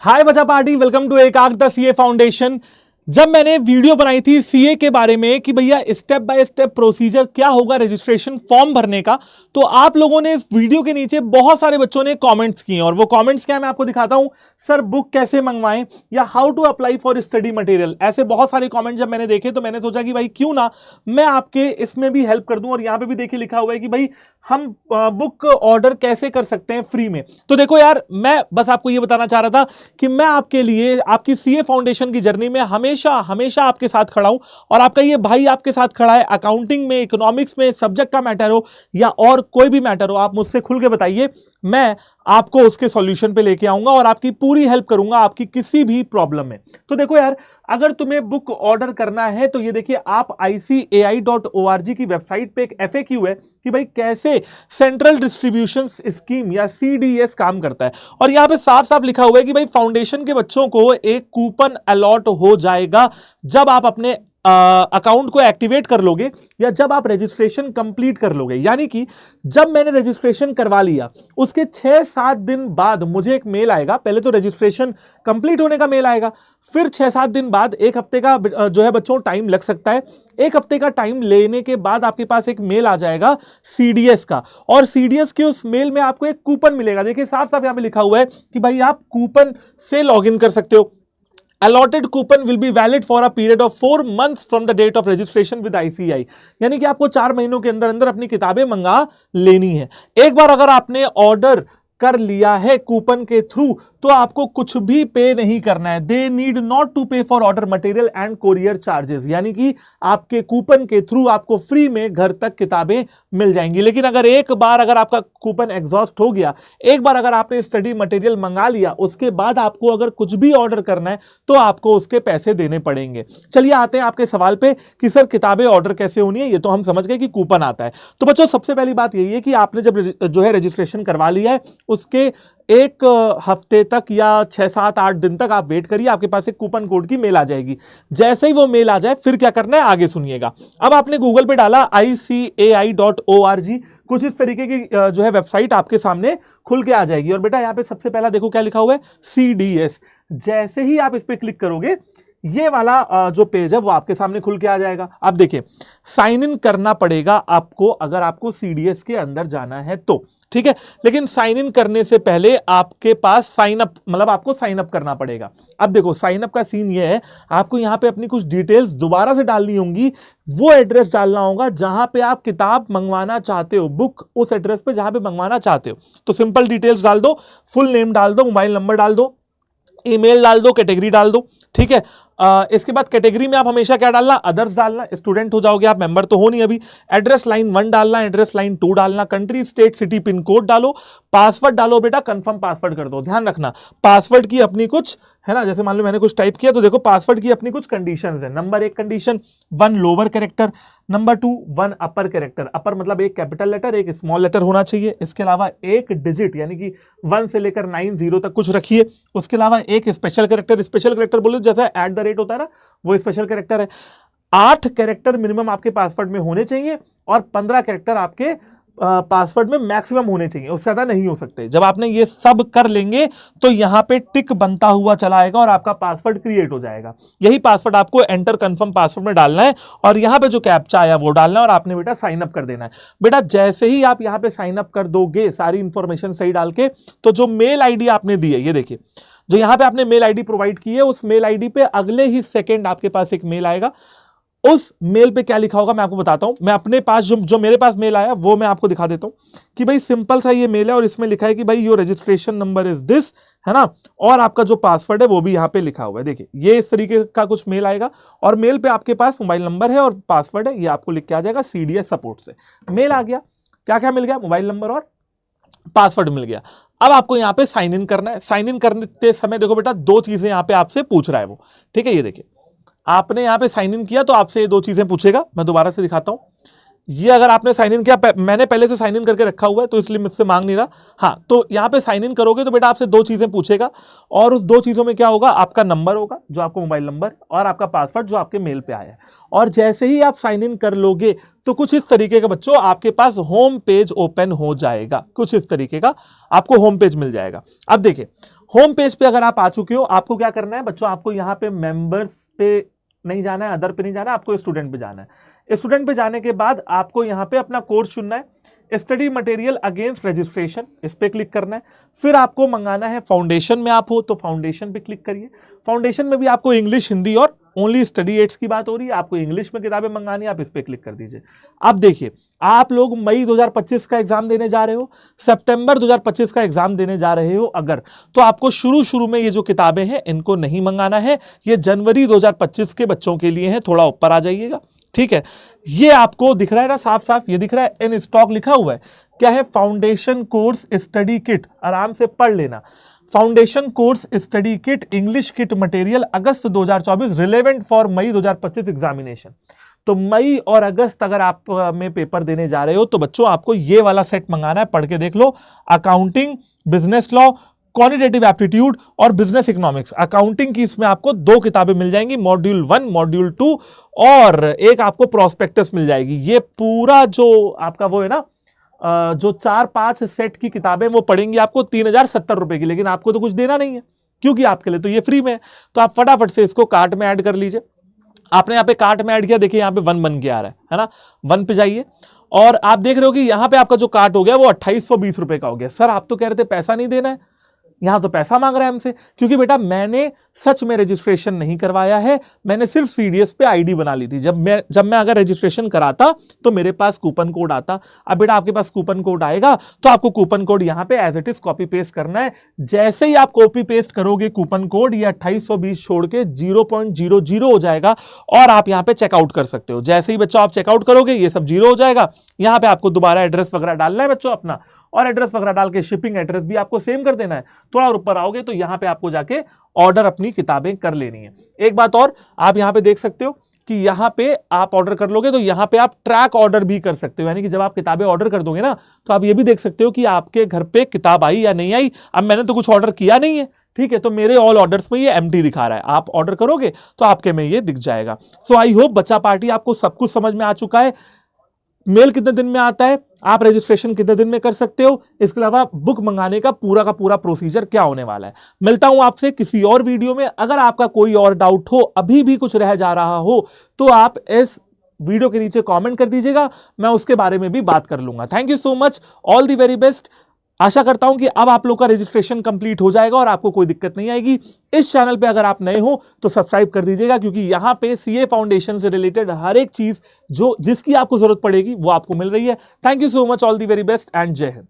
हाय बच्चा party, welcome to एकाक the CA foundation. जब मैंने वीडियो बनाई थी सीए के बारे में कि भैया स्टेप बाय स्टेप प्रोसीजर क्या होगा रजिस्ट्रेशन फॉर्म भरने का, तो आप लोगों ने इस वीडियो के नीचे बहुत सारे बच्चों ने कमेंट्स किए और वो कमेंट्स क्या मैं आपको दिखाता हूं। सर बुक कैसे मंगवाएं या how to apply for study material, ऐसे बहुत सारे कमेंट जब मैंने देखे तो मैंने सोचा कि भाई क्यों ना मैं आपके इसमें भी हेल्प कर दूं। और यहां पे भी देखिए लिखा हुआ है कि भाई हम बुक ऑर्डर कैसे कर सकते हैं फ्री में। तो देखो यार, मैं बस आपको ये बताना चाह रहा था कि मैं आपके लिए आपकी सीए फाउंडेशन की जर्नी में हमेशा हमेशा आपके साथ खड़ा हूं और आपका ये भाई आपके साथ खड़ा है। अकाउंटिंग में, इकोनॉमिक्स में, सब्जेक्ट का मैटर हो या और कोई भी मैटर हो, आप मुझसे खुल के बताइए, मैं आपको उसके सॉल्यूशन पे लेके आऊंगा और आपकी पूरी हेल्प करूंगा आपकी किसी भी प्रॉब्लम में। तो देखो यार, अगर तुम्हें बुक ऑर्डर करना है तो ये देखिए, आप ICAI.org की वेबसाइट पे एक FAQ है कि भाई कैसे सेंट्रल डिस्ट्रीब्यूशन स्कीम या CDS काम करता है। और यहां पे साफ साफ लिखा हुआ है कि भाई फाउंडेशन के बच्चों को एक कूपन अलॉट हो जाएगा जब आप अपने अकाउंट को एक्टिवेट कर लोगे या जब आप रजिस्ट्रेशन कंप्लीट कर लोगे। यानी कि जब मैंने रजिस्ट्रेशन करवा लिया उसके 6-7 दिन बाद मुझे एक मेल आएगा। पहले तो रजिस्ट्रेशन कंप्लीट होने का मेल आएगा, फिर 6-7 दिन बाद, एक हफ्ते का जो है बच्चों टाइम लग सकता है। एक हफ्ते का टाइम लेने के बाद आपके पास एक मेल आ जाएगा CDS का, और CDS के उस मेल में आपको एक कूपन मिलेगा। देखिए साफ साफ यहां पे लिखा हुआ है कि भाई आप कूपन से लॉग इन कर सकते हो। Allotted coupon will be valid for a period of 4 months from the date of registration with ICAI। यानी कि आपको 4 महीनों के अंदर अंदर अपनी किताबें मंगा लेनी है। एक बार अगर आपने ऑर्डर कर लिया है कूपन के थ्रू तो आपको कुछ भी पे नहीं करना है। दे नीड नॉट टू पे for order material and courier charges. यानी कि आपके कूपन के थ्रू आपको फ्री में घर तक किताबें मिल जाएंगी। लेकिन अगर आपका कूपन एग्जॉस्ट हो गया, एक बार अगर आपने स्टडी मटेरियल मंगा लिया, उसके बाद आपको अगर कुछ भी ऑर्डर करना है तो आपको उसके पैसे देने पड़ेंगे। चलिए आते हैं आपके सवाल पे कि सर किताबें ऑर्डर कैसे होनी है। ये तो हम समझ गए कि कूपन आता है। तो बच्चों सबसे पहली बात यही है कि आपने जब जो है रजिस्ट्रेशन करवा लिया है उसके एक हफ्ते तक या 6-7-8 दिन तक आप वेट करिए, आपके पास एक कूपन कोड की मेल आ जाएगी। जैसे ही वो मेल आ जाए फिर क्या करना है आगे सुनिएगा। अब आपने गूगल पे डाला ICAI.org, कुछ इस तरीके की जो है वेबसाइट आपके सामने खुल के आ जाएगी। और बेटा यहां पे सबसे पहला देखो क्या लिखा हुआ है, CDS। जैसे ही आप इस पे क्लिक करोगे ये वाला जो पेज है वो आपके सामने खुल के आ जाएगा। अब देखिए, साइन इन करना पड़ेगा आपको अगर आपको CDS के अंदर जाना है तो, ठीक है। लेकिन साइन इन करने से पहले आपके पास साइन अप, मतलब आपको साइन अप करना पड़ेगा। अब देखो साइन अप का सीन ये है, आपको यहां पे अपनी कुछ डिटेल्स दोबारा से डालनी होंगी। वो एड्रेस डालना होगा जहां पे आप किताब मंगवाना चाहते हो, बुक उस एड्रेस पे जहां पे मंगवाना चाहते हो। तो सिंपल डिटेल्स डाल दो, फुल नेम डाल दो, मोबाइल नंबर डाल दो, ईमेल डाल दो, कैटेगरी डाल दो, ठीक है। इसके बाद कैटेगरी में आप हमेशा क्या डालना, अदर्स डालना। स्टूडेंट हो जाओगे आप, मेंबर तो हो नहीं अभी। एड्रेस लाइन 1 डालना, एड्रेस लाइन 2 डालना, country, state, city, pin code डालो, पासवर्ड डालो। बेटा कंफर्म पासवर्ड कर दो। ध्यान रखना पासवर्ड की अपनी कुछ है ना, जैसे मान लो मैंने कुछ टाइप किया तो देखो पासवर्ड की अपनी कुछ कंडीशंस है। Number 1 condition, 1 lower character, number 2 1 अपर कैरेक्टर। अपर मतलब एक कैपिटल लेटर एक स्मॉल लेटर होना चाहिए। इसके अलावा एक डिजिट यानी कि 1 से लेकर 9 0 तक कुछ रखिए। उसके अलावा एक स्पेशल कैरेक्टर, स्पेशल कैरेक्टर बोलो जैसा @ होता है ना, वो स्पेशल कैरेक्टर है। 8 कैरेक्टर मिनिमम आपके पासवर्ड में होने चाहिए और 15 कैरेक्टर आपके पासवर्ड में मैक्सिमम होने चाहिए, उससे ज्यादा नहीं हो सकते। जब आपने ये सब कर लेंगे तो यहां पे टिक बनता हुआ चला आएगा और आपका पासवर्ड क्रिएट हो जाएगा। यही पासवर्ड आपको एंटर कंफर्म पासवर्ड में डालना है और यहां पे जो कैप्चा आया वो डालना है और आपने बेटा साइन अप कर देना है। बेटा जैसे ही आप यहां पे साइन अप कर दोगे सारी इंफॉर्मेशन सही डाल के, तो जो मेल आईडी आपने दी है, ये देखिए जो यहां पे आपने मेल आईडी प्रोवाइड की है, उस मेल आईडी पे अगले ही सेकंड आपके पास एक मेल आएगा। उस मेल पे क्या लिखा होगा मैं आपको बताता हूं। मैं अपने पास जो मेरे पास मेल आया वो मैं आपको दिखा देता हूं कि भाई सिंपल सा ये मेल है और इसमें लिखा है कि भाई your registration number is this, है ना, और आपका जो पासवर्ड है वो भी यहां पे लिखा हुआ है। देखिए ये इस तरीके का कुछ मेल आएगा और मेल पे आपके पास मोबाइल नंबर है और पासवर्ड है, ये आपको लिख के आ जाएगा CDS सपोर्ट से। मेल आ गया, क्या क्या मिल गया, मोबाइल नंबर और पासवर्ड मिल गया। अब आपको यहां पे साइन इन करना है। साइन इन करते समय देखो बेटा 2 चीजें यहां पे आपसे पूछ रहा है वो, ठीक है। ये देखिए आपने यहां पे साइन इन किया तो आपसे ये 2 चीजें पूछेगा। मैं दोबारा से दिखाता हूं। ये अगर आपने साइन इन किया, मैंने पहले से साइन इन करके रखा हुआ है तो इसलिए मुझसे मांग नहीं रहा। हाँ, तो यहाँ पे साइन इन करोगे तो बेटा आपसे 2 चीजें पूछेगा, और उस 2 चीजों में क्या होगा, आपका नंबर होगा जो आपको मोबाइल नंबर, और आपका पासवर्ड जो आपके मेल पे आया है। और जैसे ही आप साइन इन कर लोगे तो कुछ इस तरीके का बच्चों आपके पास होम पेज ओपन हो जाएगा, कुछ इस तरीके का आपको होम पेज मिल जाएगा। अब देखिए, होम पेज पे अगर आप आ चुके हो, आपको क्या करना है बच्चों, आपको यहाँ पे मेंबर्स पे नहीं जाना है, अदर पे नहीं जाना है, आपको स्टूडेंट पे जाना है। स्टूडेंट पे जाने के बाद आपको यहाँ पे अपना कोर्स चुनना है, स्टडी मटेरियल अगेंस्ट रजिस्ट्रेशन, इस पे क्लिक करना है। फिर आपको मंगाना है, फाउंडेशन में आप हो तो फाउंडेशन पे क्लिक करिए। फाउंडेशन में भी आपको इंग्लिश, हिंदी और ओनली स्टडी एड्स की बात हो रही है, आपको इंग्लिश में किताबें मंगानी है, आप इस पे क्लिक कर दीजिए। अब देखिए, आप लोग मई 2025 का एग्जाम देने जा रहे हो, सितंबर 2025 का एग्जाम देने जा रहे हो अगर, तो आपको शुरू में ये जो किताबें हैं इनको नहीं मंगाना है, ये जनवरी 2025 के बच्चों के लिए है। थोड़ा ऊपर आ जाइएगा, ठीक है। ये आपको दिख रहा है ना, साफ साफ ये दिख रहा है, इन स्टॉक लिखा हुआ है, क्या है, फाउंडेशन कोर्स स्टडी किट, आराम से पढ़ लेना। Foundation course study kit English kit material August 2024 relevant for May 2025 examination. तो मई और अगस्त अगर आप में पेपर देने जा रहे हो तो बच्चों आपको ये वाला सेट मंगाना है, पढ़ के देख लो। Accounting, business law, quantitative aptitude और बिजनेस इकोनॉमिक्स। अकाउंटिंग की इसमें आपको 2 किताबें मिल जाएंगी, मॉड्यूल 1, मॉड्यूल 2, और एक आपको प्रोस्पेक्टस मिल जाएगी। ये पूरा जो आपका वो है ना, जो 4-5 सेट की किताबें वो पड़ेंगी आपको 3070 रुपए की, लेकिन आपको तो कुछ देना नहीं है क्योंकि आपके लिए तो ये फ्री में है। तो आप फटाफट से इसको कार्ट में ऐड कर लीजिए। आपने यहाँ पे कार्ट में ऐड किया, देखिए यहाँ पे 1 बन के आ रहा है ना, 1 पे जाइए और आप देख रहे हो कि यहाँ पे आपका जो कार्ट हो गया वो 2820 रुपए का हो गया। सर आप तो कह रहे थे पैसा नहीं देना है, यहां तो पैसा मांग रहा है हमसे, क्योंकि बेटा मैंने सच में रजिस्ट्रेशन नहीं करवाया है, मैंने सिर्फ सीडीएस पे आईडी बना ली थी। जब मैं अगर रजिस्ट्रेशन कराता तो मेरे पास कूपन कोड आता। अब बेटा आपके पास कूपन कोड आएगा तो आपको कूपन कोड यहां पे as it is copy paste करना है। जैसे ही आप कॉपी पेस्ट करोगे कूपन कोड, ये 2820 छोड़ के 0.00 हो जाएगा और आप यहां पे चेकआउट कर सकते हो। जैसे ही बच्चों आप चेकआउट करोगे ये सब 0 हो जाएगा। यहां पे आपको दोबारा एड्रेस वगैरह डालना है बच्चों अपना, और एड्रेस वगैरह डाल के शिपिंग एड्रेस भी आपको सेम कर देना है। थोड़ा और ऊपर आओगे तो यहां पे आपको जाके ऑर्डर अपनी किताबें कर लेनी है। एक बात और, आप यहां पे देख सकते हो कि यहां पे आप ऑर्डर कर लोगे तो यहां पे आप ट्रैक ऑर्डर भी कर सकते हो, यानी कि जब आप किताबें ऑर्डर कर दोगे ना तो आप ये भी देख सकते हो कि आपके घर पे किताब आई या नहीं आई। अब मैंने तो कुछ ऑर्डर किया नहीं है, ठीक है, तो मेरे ऑल ऑर्डर्स में ये एम्प्टी दिखा रहा है। आप ऑर्डर करोगे तो आपके में ये दिख जाएगा। सो आई होप बच्चा पार्टी आपको सब कुछ समझ में आ चुका है। मेल कितने दिन में आता है, आप रजिस्ट्रेशन कितने दिन में कर सकते हो, इसके अलावा बुक मंगाने का पूरा प्रोसीजर क्या होने वाला है। मिलता हूं आपसे किसी और वीडियो में। अगर आपका कोई और डाउट हो, अभी भी कुछ रह जा रहा हो, तो आप इस वीडियो के नीचे कमेंट कर दीजिएगा, मैं उसके बारे में भी बात कर लूंगा। Thank you so much, all the very best. आशा करता हूं कि अब आप लोग का रजिस्ट्रेशन कंप्लीट हो जाएगा और आपको कोई दिक्कत नहीं आएगी। इस चैनल पे अगर आप नए हो तो सब्सक्राइब कर दीजिएगा, क्योंकि यहां पे सीए फाउंडेशन से रिलेटेड हर एक चीज जो जिसकी आपको जरूरत पड़ेगी वो आपको मिल रही है। Thank you so much, all the very best and जय हिंद।